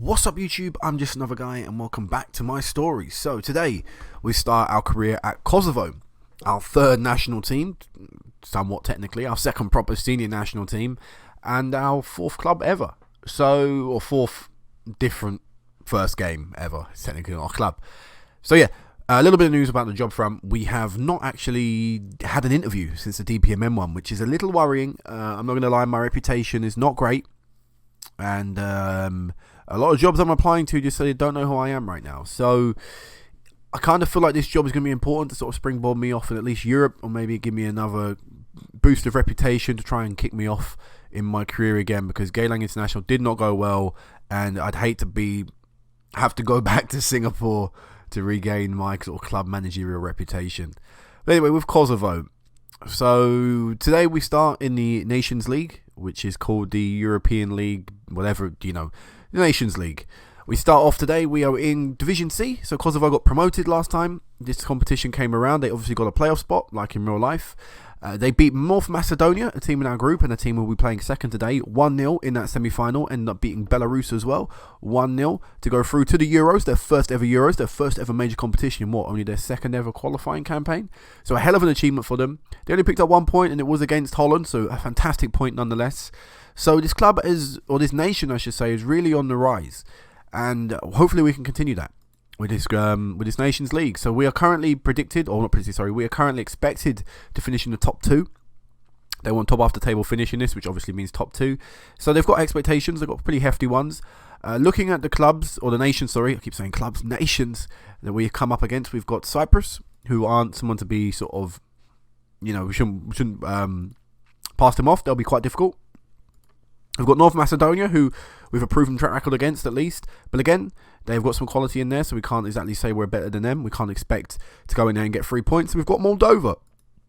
What's up YouTube, I'm just another guy and welcome back to my story. So today we start our career at Kosovo, our third national team, somewhat technically, our second proper senior national team, and our fourth club ever. Or fourth different first game ever, it's technically not a club. So yeah, a little bit of news about the job front. We have not actually had an interview since the DPMM one, which is a little worrying. I'm not going to lie, my reputation is not great. And a lot of jobs I'm applying to just say they don't know who I am right now. So I kind of feel like this job is going to be important to sort of springboard me off in at least Europe, or maybe give me another boost of reputation to try and kick me off in my career again, because Geylang International did not go well, and I'd hate to have to go back to Singapore to regain my sort of club managerial reputation. But anyway, with Kosovo, so today we start in the Nations League, which is called the European League, whatever, the Nations League. We start off today, we are in Division C, so Kosovo got promoted last time this competition came around. They obviously got a playoff spot, like in real life. They beat North Macedonia, a team in our group, and a team we'll be playing second today, 1-0 in that semi-final, ended up beating Belarus as well, 1-0 to go through to the Euros, their first ever major competition in only their second ever qualifying campaign. So a hell of an achievement for them. They only picked up 1 point, and it was against Holland, so a fantastic point nonetheless. So this club this nation I should say, is really on the rise, and hopefully we can continue that with this Nations League. So we are currently we are currently expected to finish in the top 2. They want top half the table finish in this, which obviously means top 2. So they've got expectations, they've got pretty hefty ones. Looking at the clubs, or the nations, I keep saying clubs, nations that we come up against, we've got Cyprus, who aren't someone to be sort of, we shouldn't pass them off. They'll be quite difficult. We've got North Macedonia, who we've a proven track record against at least. But again, they've got some quality in there, so we can't exactly say we're better than them. We can't expect to go in there and get 3 points. And we've got Moldova,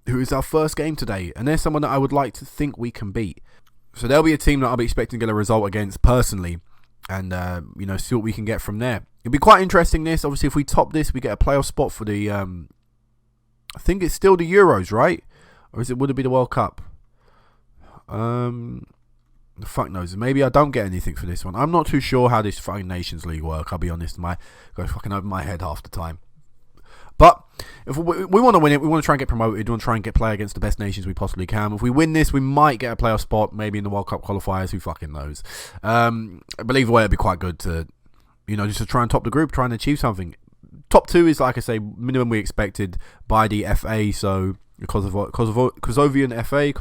who is our first game today. And they're someone that I would like to think we can beat. So they'll be a team that I'll be expecting to get a result against personally. And, see what we can get from there. It'll be quite interesting this. Obviously, if we top this, we get a playoff spot for the, I think it's still the Euros, right? Or would it be the World Cup? The fuck knows. Maybe I don't get anything for this one. I'm not too sure how this fucking Nations League work. I'll be honest. Goes fucking over my head half the time. But if we want to win it, we want to try and get promoted. We want to try and play against the best nations we possibly can. If we win this, we might get a playoff spot, maybe in the World Cup qualifiers. Who fucking knows? But either way, it'd be quite good to, just to try and top the group, try and achieve something. Top 2 is, like I say, minimum we expected by the FA. So Kosovian FA,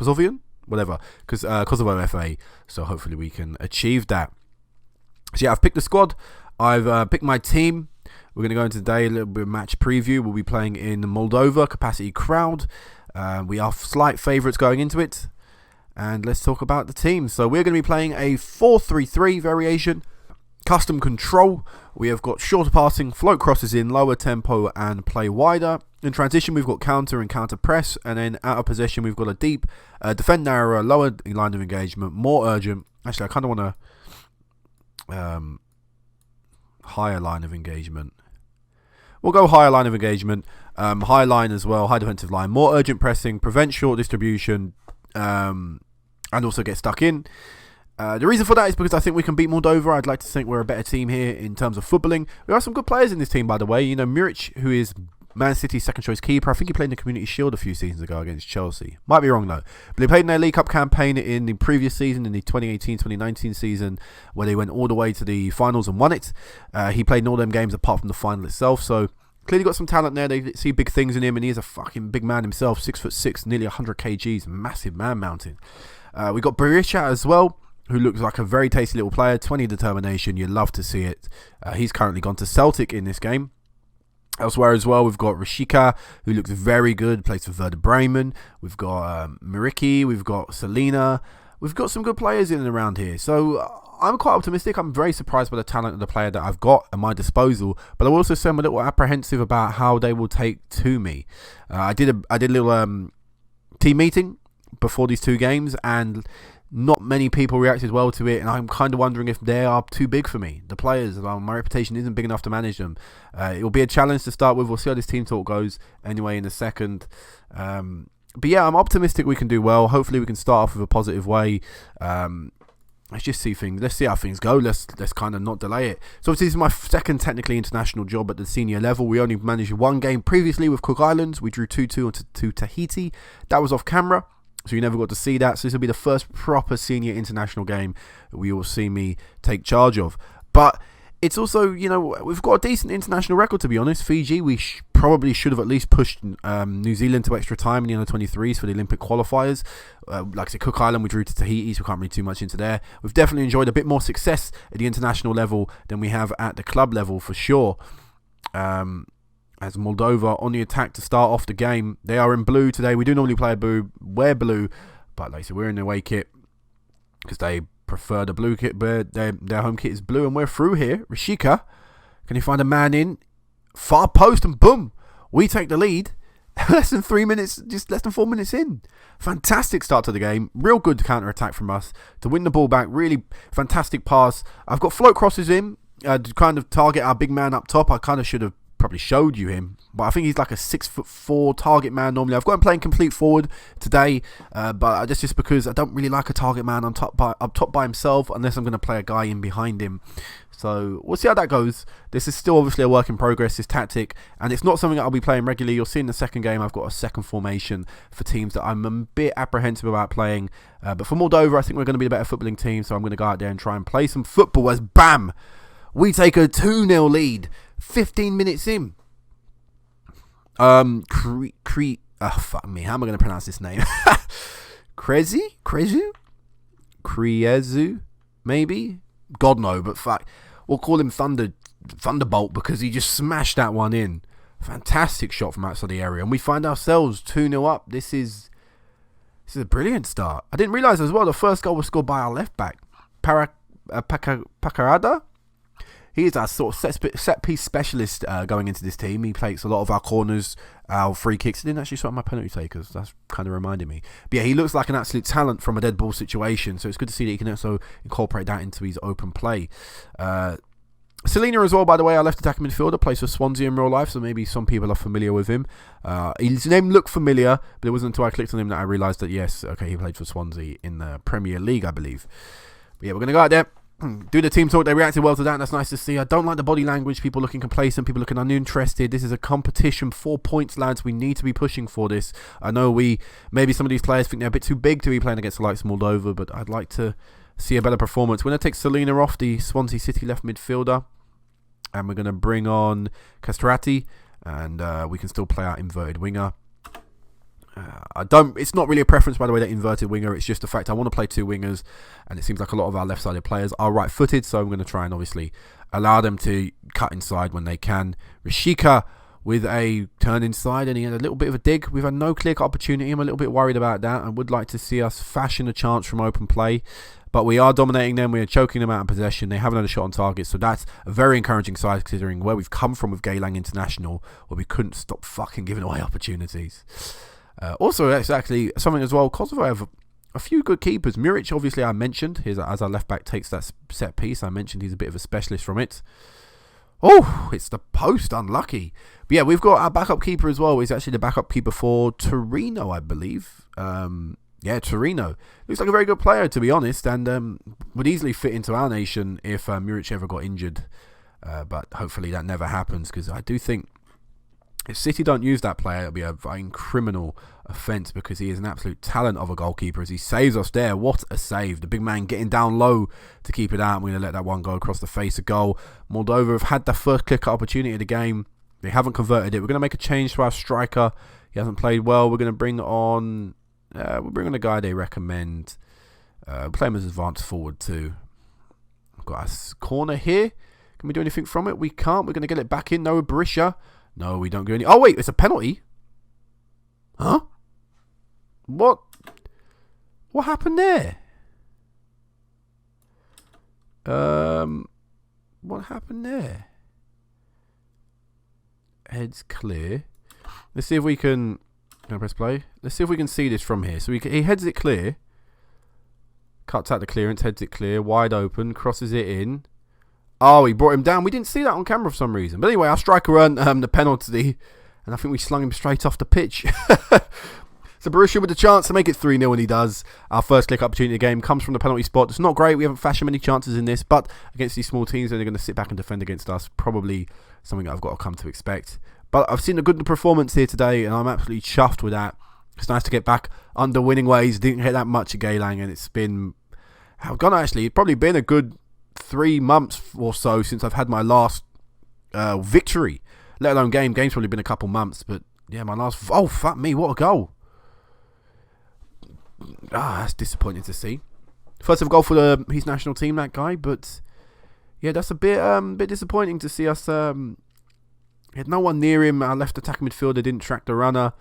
Kosovo FA. So hopefully we can achieve that. So yeah, I've picked the squad. I've picked my team. We're going to go into today a little bit of match preview. We'll be playing in Moldova, capacity crowd. We are slight favourites going into it. And let's talk about the team. So we're going to be playing a 4-3-3 variation. Custom control. We have got shorter passing, float crosses in, lower tempo, and play wider. In transition, we've got counter and counter press, and then out of possession, we've got a deep, defend narrower, lower line of engagement, more urgent. Actually, I kind of want a higher line of engagement. We'll go higher line of engagement, high line as well, high defensive line, more urgent pressing, prevent short distribution, and also get stuck in. The reason for that is because I think we can beat Moldova. I'd like to think we're a better team here in terms of footballing. There are some good players in this team, by the way. Muric, who is Man City's second choice keeper. I think he played in the Community Shield a few seasons ago against Chelsea. Might be wrong though. But he played in their League Cup campaign in the previous season, in the 2018-2019 season, where they went all the way to the finals and won it. He played in all them games apart from the final itself. So clearly got some talent there. They see big things in him, and he is a fucking big man himself. 6'6", nearly 100 kgs, massive man mountain. We got Berisha as well, who looks like a very tasty little player. 20 determination, you love to see it. He's currently gone to Celtic in this game. Elsewhere as well, we've got Rashika, who looks very good, plays for Werder Bremen. We've got Miriki, we've got Selena. We've got some good players in and around here. So I'm quite optimistic. I'm very surprised by the talent of the player that I've got at my disposal. But I will also say I'm a little apprehensive about how they will take to me. I did a little team meeting before these 2 games, and not many people reacted well to it, and I'm kind of wondering if they are too big for me. The players, my reputation isn't big enough to manage them. It will be a challenge to start with. We'll see how this team talk goes anyway in a second. But yeah, I'm optimistic we can do well. Hopefully we can start off with a positive way. let's just see things. Let's see how things go. Let's kind of not delay it. So obviously this is my second technically international job at the senior level. We only managed one game previously with Cook Islands. We drew 2-2 to Tahiti. That was off camera, so you never got to see that. So this will be the first proper senior international game that we will see me take charge of. But it's also, we've got a decent international record, to be honest. Fiji, we probably should have at least pushed New Zealand to extra time in the under-23s for the Olympic qualifiers. Like I said, Cook Island, we drew to Tahiti, so we can't read too much into there. We've definitely enjoyed a bit more success at the international level than we have at the club level, for sure. As Moldova on the attack to start off the game. They are in blue today. We do normally play wear blue, but like I said, we're in the away kit because they prefer the blue kit, but their home kit is blue, and we're through here. Rishika, can he find a man in? Far post, and boom, we take the lead. Less than 4 minutes in. Fantastic start to the game. Real good counter-attack from us to win the ball back. Really fantastic pass. I've got float crosses in to kind of target our big man up top. I kind of should have probably showed you him, but I think he's like a 6'4" target man normally. I've got him playing complete forward today, but that's just because I don't really like a target man up top by himself unless I'm going to play a guy in behind him. So we'll see how that goes. This is still obviously a work in progress, this tactic, and it's not something that I'll be playing regularly. You'll see in the second game I've got a second formation for teams that I'm a bit apprehensive about playing, but for Moldova I think we're going to be the better footballing team, so I'm going to go out there and try and play some football as BAM! We take a 2-0 lead 15 minutes in. Fuck me, how am I going to pronounce this name? Krezu, maybe? God no, but fuck. We'll call him Thunderbolt because he just smashed that one in. Fantastic shot from outside the area, and we find ourselves 2-0 up. This is a brilliant start. I didn't realise as well the first goal was scored by our left back, Pacarada. He is our sort of set piece specialist going into this team. He takes a lot of our corners, our free kicks. He didn't actually swat my penalty takers. That's kind of reminded me. But yeah, he looks like an absolute talent from a dead ball situation. So it's good to see that he can also incorporate that into his open play. Selena as well, by the way, our left attacking midfielder, plays for Swansea in real life, so maybe some people are familiar with him. His name looked familiar, but it wasn't until I clicked on him that I realised that yes, okay, he played for Swansea in the Premier League, I believe. But yeah, we're going to go out there. Do the team talk. They reacted well to that, and that's nice to see. I don't like the body language, people looking complacent, people looking uninterested. This is a competition. 4 points, lads. We need to be pushing for this. I know maybe some of these players think they're a bit too big to be playing against the likes of Moldova, but I'd like to see a better performance. We're going to take Selena off, the Swansea City left midfielder, and we're going to bring on Castrati, and we can still play our inverted winger. It's not really a preference, by the way, that inverted winger. It's just the fact I want to play two wingers, and it seems like a lot of our left-sided players are right-footed, so I'm going to try and obviously allow them to cut inside when they can. Rishika with a turn inside, and he had a little bit of a dig. We've had no clear-cut opportunity. I'm a little bit worried about that. I would like to see us fashion a chance from open play, but we are dominating them. We are choking them out of possession. They haven't had a shot on target, so that's a very encouraging side considering where we've come from with Geylang International, where we couldn't stop fucking giving away opportunities. Also, it's actually something as well. Kosovo have a few good keepers. Muric, obviously, I mentioned. As our left back takes that set piece, I mentioned he's a bit of a specialist from it. Oh, it's the post. Unlucky. But yeah, we've got our backup keeper as well. He's actually the backup keeper for Torino, I believe. Torino. Looks like a very good player, to be honest, and would easily fit into our nation if Muric ever got injured. But hopefully that never happens, because I do think if City don't use that player, it'll be a criminal offence, because he is an absolute talent of a goalkeeper as he saves us there. What a save. The big man getting down low to keep it out. I'm going to let that one go across the face of goal. Moldova have had the first clear-cut opportunity of the game. They haven't converted it. We're going to make a change to our striker. He hasn't played well. We're going to bring on a guy they recommend. Play him as advanced forward too. We've got a corner here. Can we do anything from it? We can't. We're going to get it back in. No, Berisha. No, we don't go any. Oh, wait, it's a penalty. Huh? What happened there? What happened there? Heads clear. Let's see if we can. Can I press play? Let's see if we can see this from here. So he heads it clear. Cuts out the clearance, heads it clear, wide open, crosses it in. Oh, he brought him down. We didn't see that on camera for some reason. But anyway, our striker earned the penalty, and I think we slung him straight off the pitch. So Borussia with the chance to make it 3-0, and he does. Our first click opportunity of the game comes from the penalty spot. It's not great. We haven't fashioned many chances in this, but against these small teams, they're going to sit back and defend against us. Probably something that I've got to come to expect. But I've seen a good performance here today, and I'm absolutely chuffed with that. It's nice to get back under winning ways. Didn't hit that much at Geylang, and it's been... it's probably been a good 3 months or so since I've had my last victory. Let alone game. Game's probably been a couple months, but yeah, my last... Oh, fuck me, what a goal. That's disappointing to see. First ever goal for his national team, that guy, but yeah, that's a bit disappointing to see us... had no one near him. Our left attacking midfielder didn't track the runner.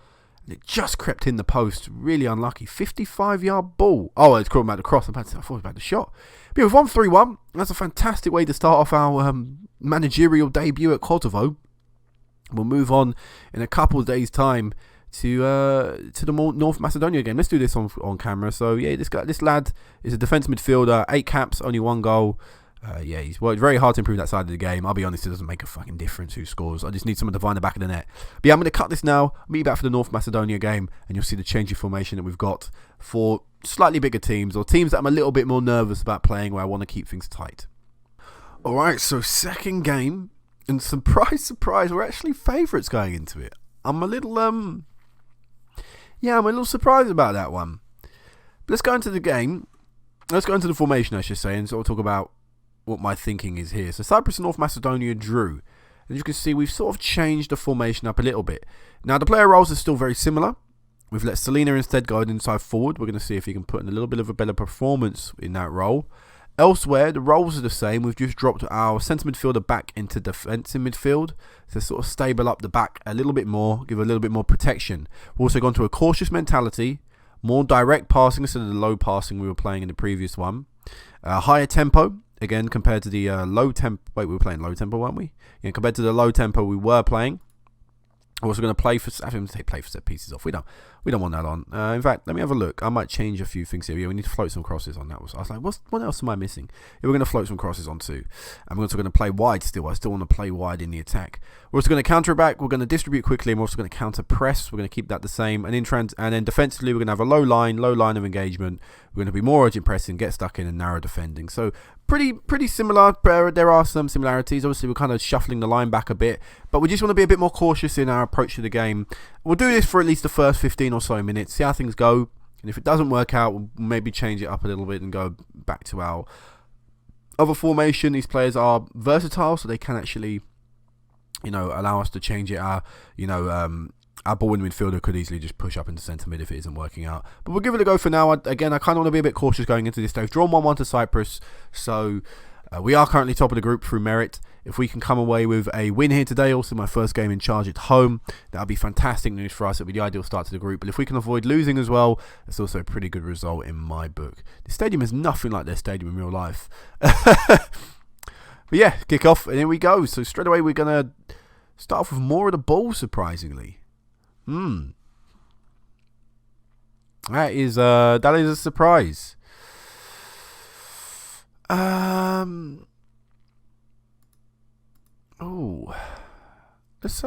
And it just crept in the post. Really unlucky. 55-yard ball. Oh, it's caught him at the cross. I thought it was about the shot. But yeah, we've won 3-1. That's a fantastic way to start off our managerial debut at Kosovo. We'll move on in a couple of days' time to the North Macedonia game. Let's do this on camera. So yeah, this lad is a defence midfielder. 8 caps, only 1 goal. Yeah, he's worked very hard to improve that side of the game. I'll be honest, it doesn't make a fucking difference who scores. I just need someone to find the back of the net. But yeah, I'm going to cut this now. Meet you back for the North Macedonia game, and you'll see the change of formation that we've got for slightly bigger teams, or teams that I'm a little bit more nervous about playing, where I want to keep things tight. Alright, so second game, and surprise, surprise, we're actually favourites going into it. I'm a little, I'm a little surprised about that one. But let's go into the game. Let's go into the formation, I should say, and sort of talk about what my thinking is here. So Cyprus and North Macedonia drew. As you can see, we've sort of changed the formation up a little bit. Now, the player roles are still very similar. We've let Selena instead go inside forward. We're going to see if he can put in a little bit of a better performance in that role. Elsewhere, the roles are the same. We've just dropped our centre midfielder back into defensive midfield to sort of stable up the back a little bit more, give a little bit more protection. We've also gone to a cautious mentality, more direct passing instead of the low passing we were playing in the previous one. Higher tempo. Again, compared to the low tempo... Wait, we were playing low tempo, weren't we? Yeah, compared to the low tempo we were playing. We're also going to play for... I think we'll play for set pieces off. We don't want that on. In fact, let me have a look. I might change a few things here. Yeah, we need to float some crosses on that. I was like, what else am I missing? Yeah, we're going to float some crosses on too. And we're also going to play wide still. I still want to play wide in the attack. We're also going to counter back. We're going to distribute quickly. And we're also going to counter press. We're going to keep that the same. And then defensively, we're going to have a low line of engagement. We're going to be more urgent pressing, get stuck in, and narrow defending. So pretty similar. There are some similarities. Obviously, we're kind of shuffling the line back a bit, but we just want to be a bit more cautious in our approach to the game. We'll do this for at least the first 15 or so minutes, see how things go, and if it doesn't work out, we'll maybe change it up a little bit and go back to our other formation. These players are versatile, so they can actually, allow us to change it. Our ball in midfielder could easily just push up into centre mid if it isn't working out. But we'll give it a go for now. Again, I kind of want to be a bit cautious going into this. They've drawn 1-1 to Cyprus, so we are currently top of the group through merit. If we can come away with a win here today, also my first game in charge at home, that would be fantastic news for us. It would be the ideal start to the group. But if we can avoid losing as well, it's also a pretty good result in my book. The stadium is nothing like their stadium in real life. But yeah, kick off, and here we go. So straight away, we're going to start off with more of the ball, surprisingly. That is a surprise. Let's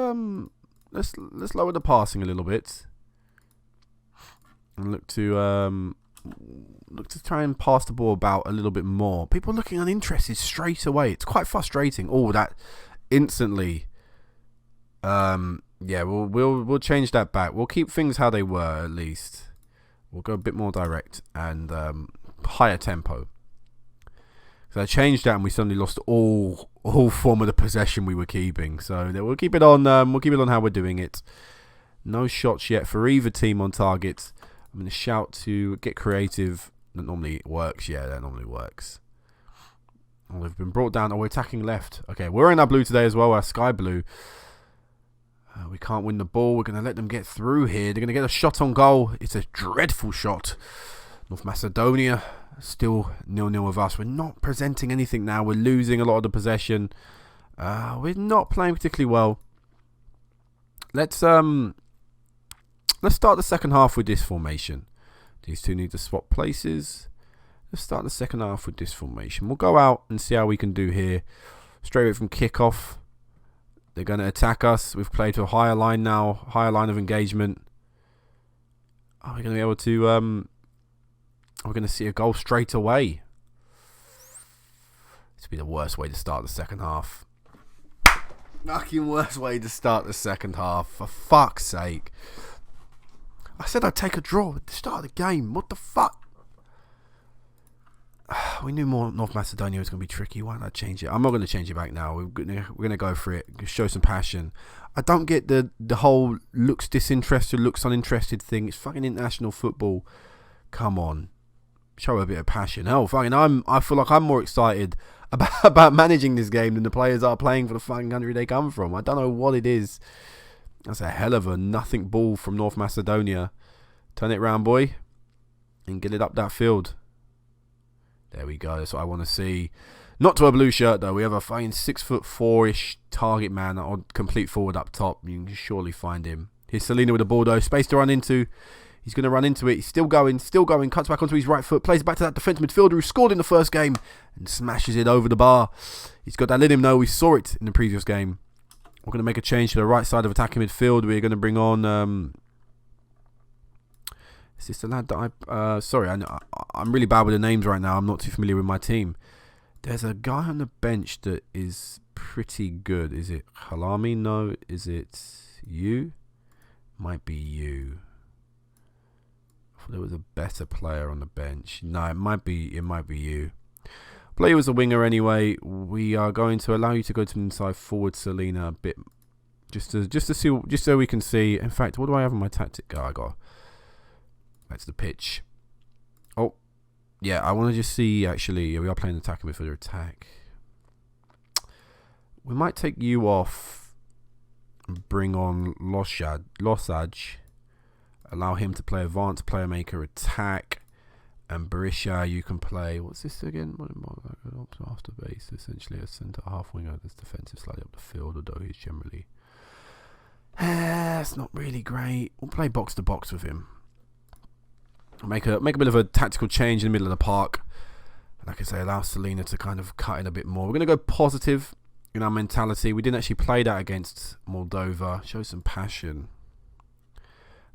lower the passing a little bit and look to try and pass the ball about a little bit more. People are looking uninterested straight away. It's quite frustrating. Oh, that instantly. Yeah, we'll change that back. We'll keep things how they were at least. We'll go a bit more direct and higher tempo. So I changed that and we suddenly lost all form of the possession we were keeping. So we'll keep it on. We'll keep it on how we're doing it. No shots yet for either team on target. I'm going to shout to get creative. That normally works. Yeah, that normally works. Oh, we've been brought down. Oh, we're attacking left. Okay, we're in our blue today as well. Our sky blue. We can't win the ball. We're going to let them get through here. They're going to get a shot on goal. It's a dreadful shot. North Macedonia still 0-0 with us. We're not presenting anything now. We're losing a lot of the possession. We're not playing particularly well. Let's start the second half with this formation. These two need to swap places. Let's start the second half with this formation. We'll go out and see how we can do here. Straight away from kickoff. They're going to attack us. We've played to a higher line now. Higher line of engagement. Are we going to be able to... we're going to see a goal straight away. This would be the worst way to start the second half. Fucking worst way to start the second half. For fuck's sake. I said I'd take a draw at the start of the game. What the fuck? We knew more North Macedonia was going to be tricky. Why not change it? I'm not going to change it back now. We're going to go for it. Show some passion. I don't get the whole looks disinterested, looks uninterested thing. It's fucking international football. Come on. Show a bit of passion. Hell, fucking I feel like I'm more excited about managing this game than the players are playing for the fucking country they come from. I don't know what it is. That's a hell of a nothing ball from North Macedonia. Turn it round, boy. And get it up that field. There we go. That's what I want to see. Not to a blue shirt, though. We have a fucking 6'4"-ish target man on complete forward up top. You can surely find him. Here's Selena with the ball, though. Space to run into. He's going to run into it. He's still going. Cuts back onto his right foot. Plays it back to that defensive midfielder who scored in the first game. And smashes it over the bar. He's got that in him, though. We saw it in the previous game. We're going to make a change to the right side of attacking midfield. We're going to bring on... is this the lad that sorry, I'm really bad with the names right now. I'm not too familiar with my team. There's a guy on the bench that is pretty good. Is it Halami? No. Is it you? Might be you. I thought there was a better player on the bench. No, it might be you. Play you as a winger anyway. We are going to allow you to go to inside forward, Selena, a bit, just to see, just so we can see. In fact, what do I have on my tactic? Oh, I got back to the pitch. Oh, yeah, I want to just see. Actually, yeah, we are playing attacking midfielder attack. We might take you off and bring on Losaj. Allow him to play advanced player maker attack. And Berisha, you can play. What's this again? After base, essentially a centre half winger that's defensive, slightly up the field, although he's generally. It's not really great. We'll play box to box with him. Make a bit of a tactical change in the middle of the park. And like I say, allow Selena to kind of cut in a bit more. We're going to go positive in our mentality. We didn't actually play that against Moldova. Show some passion.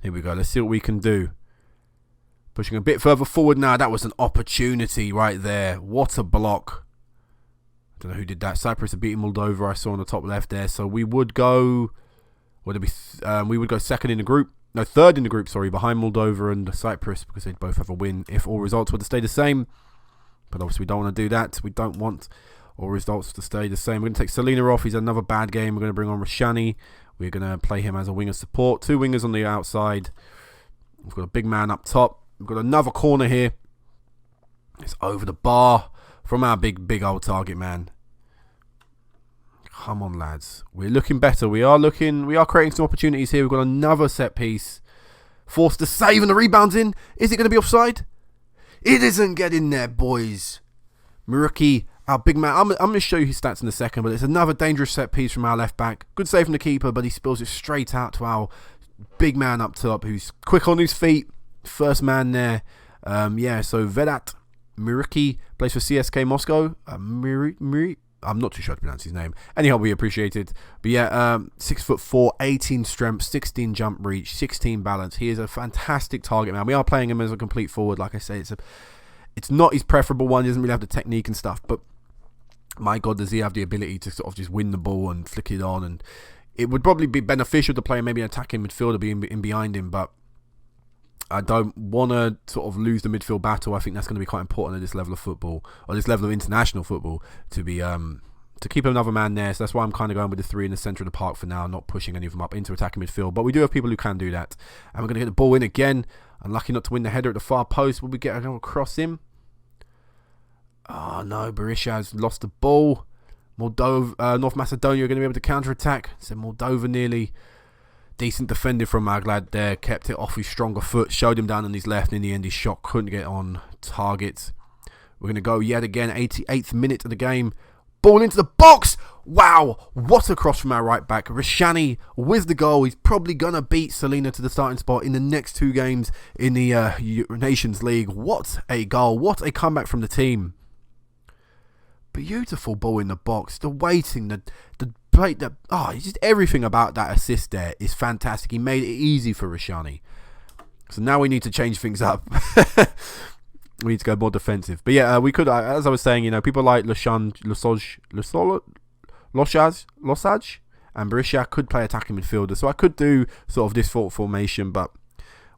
Here we go. Let's see what we can do. Pushing a bit further forward now. That was an opportunity right there. What a block. I don't know who did that. Cyprus are beating Moldova. I saw on the top left there. So we would go... we would go second in the group. No, third in the group, sorry. Behind Moldova and Cyprus. Because they'd both have a win if all results were to stay the same. But obviously we don't want to do that. We don't want all results to stay the same. We're going to take Selena off. He's had another bad game. We're going to bring on Rashani. We're going to play him as a winger support. Two wingers on the outside. We've got a big man up top. We've got another corner here. It's over the bar from our big old target man. Come on, lads. We're looking better. We are creating some opportunities here. We've got another set piece. Forced to save and the rebound's in. Is it going to be offside? It isn't getting there, boys. Muruki, our big man. I'm going to show you his stats in a second, but it's another dangerous set piece from our left back. Good save from the keeper, but he spills it straight out to our big man up top who's quick on his feet. First man there. So Vedat Muruki plays for CSK Moscow. I'm not too sure how to pronounce his name. Anyhow, we appreciate it. But yeah, 6'4", 18 strength, 16 jump reach, 16 balance. He is a fantastic target man. We are playing him as a complete forward. Like I say, it's not his preferable one. He doesn't really have the technique and stuff. But my God, does he have the ability to sort of just win the ball and flick it on. And it would probably be beneficial to play maybe an attacking midfielder being in behind him. But I don't want to sort of lose the midfield battle. I think that's going to be quite important at this level of football, or this level of international football, to be to keep another man there. So that's why I'm kind of going with the three in the centre of the park for now, not pushing any of them up into attacking midfield. But we do have people who can do that. And we're going to get the ball in again. Unlucky not to win the header at the far post. Will we get another cross in? Oh no, Berisha has lost the ball. North Macedonia are going to be able to counter-attack. So Moldova nearly... Decent defending from Maglad there. Kept it off his stronger foot. Showed him down on his left. In the end, his shot couldn't get on target. We're going to go yet again. 88th minute of the game. Ball into the box. Wow. What a cross from our right back. Rashani with the goal. He's probably going to beat Selena to the starting spot in the next two games in the Nations League. What a goal. What a comeback from the team. Beautiful ball in the box. The waiting, the plate, just everything about that assist there is fantastic. He made it easy for Rashani. So now we need to change things up. We need to go more defensive. But yeah, we could, as I was saying, you know, people like Losaj, and Berisha could play attacking midfielder. So I could do sort of this formation, but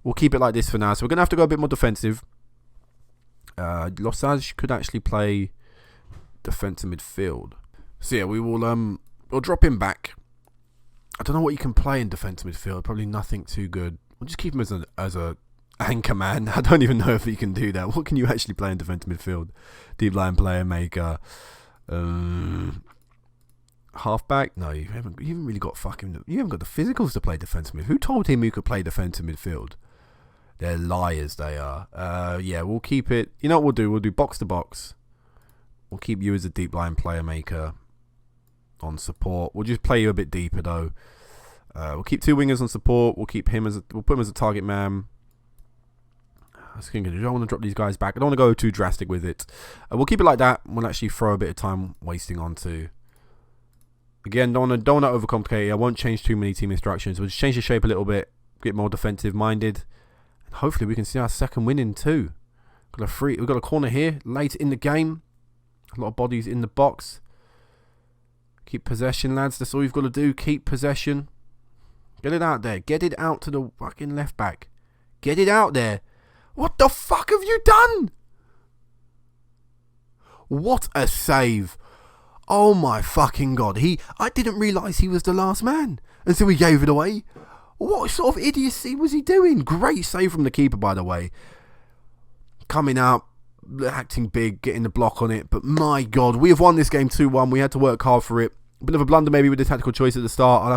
we'll keep it like this for now. So we're going to have to go a bit more defensive. Losaj could actually play defensive midfield. So yeah, we'll drop him back. I don't know what you can play in defensive midfield. Probably nothing too good. We'll just keep him as a anchor man. I don't even know if he can do that. What can you actually play in defensive midfield? Deep line player, maker, halfback. No, you haven't really got you haven't got the physicals to play defensive midfield. Who told him you could play defensive midfield? They're liars, they are. Yeah, we'll keep it. You know what we'll do? We'll do box to box. We'll keep you as a deep line player, maker, on support. We'll just play you a bit deeper though. We'll keep 2 wingers on support. We'll put him as a target man. I was thinking, I don't want to drop these guys back. I don't want to go too drastic with it. We'll keep it like that. We'll actually throw a bit of time wasting onto. Again, don't want to overcomplicate it. I won't change too many team instructions. We'll just change the shape a little bit, get more defensive minded, and hopefully we can see our second win in 2. We've got a corner here late in the game. A lot of bodies in the box. Keep possession, lads. That's all you've got to do. Keep possession. Get it out there. Get it out to the fucking left back. Get it out there. What the fuck have you done? What a save. Oh my fucking god. I didn't realise he was the last man until he gave it away. What sort of idiocy was he doing? Great save from the keeper, by the way. Coming out, acting big, getting the block on it. But my god, we have won this game 2-1. We had to work hard for it. A bit of a blunder maybe with the tactical choice at the start. I'll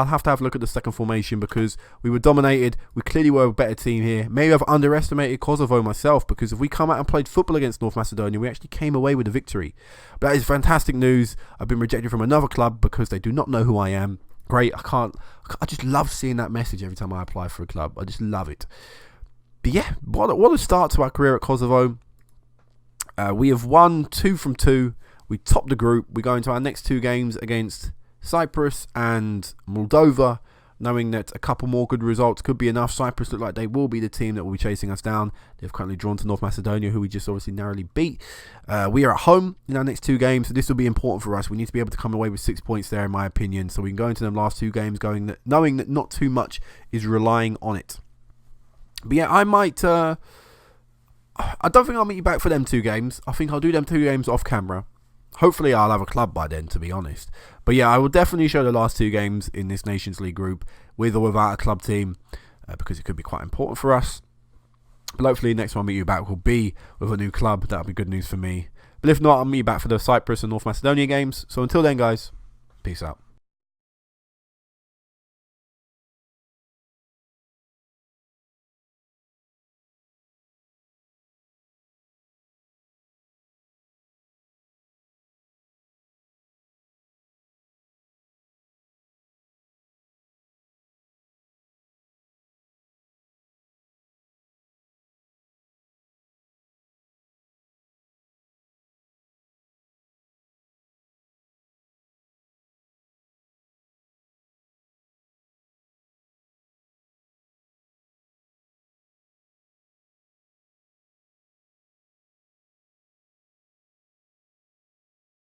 have to have a look at the second formation because we were dominated. We clearly were a better team here. Maybe I've underestimated Kosovo myself because if we come out and played football against North Macedonia, we actually came away with a victory. But that is fantastic news. I've been rejected from another club because they do not know who I am. Great. I just love seeing that message every time I apply for a club. I just love it. But yeah, what a start to our career at Kosovo. We have won 2 from 2. We topped the group. We go into our next 2 games against Cyprus and Moldova, knowing that a couple more good results could be enough. Cyprus look like they will be the team that will be chasing us down. They've currently drawn to North Macedonia, who we just obviously narrowly beat. We are at home in our next 2 games, so this will be important for us. We need to be able to come away with 6 points there, in my opinion, so we can go into them last 2 games knowing that not too much is relying on it. But yeah, I might... I don't think I'll meet you back for them 2 games. I think I'll do them 2 games off camera. Hopefully I'll have a club by then, to be honest. But yeah, I will definitely show the last 2 games in this Nations League group with or without a club team because it could be quite important for us. But hopefully next time I meet you back will be with a new club. That'll be good news for me. But if not, I'll meet you back for the Cyprus and North Macedonia games. So until then, guys, peace out.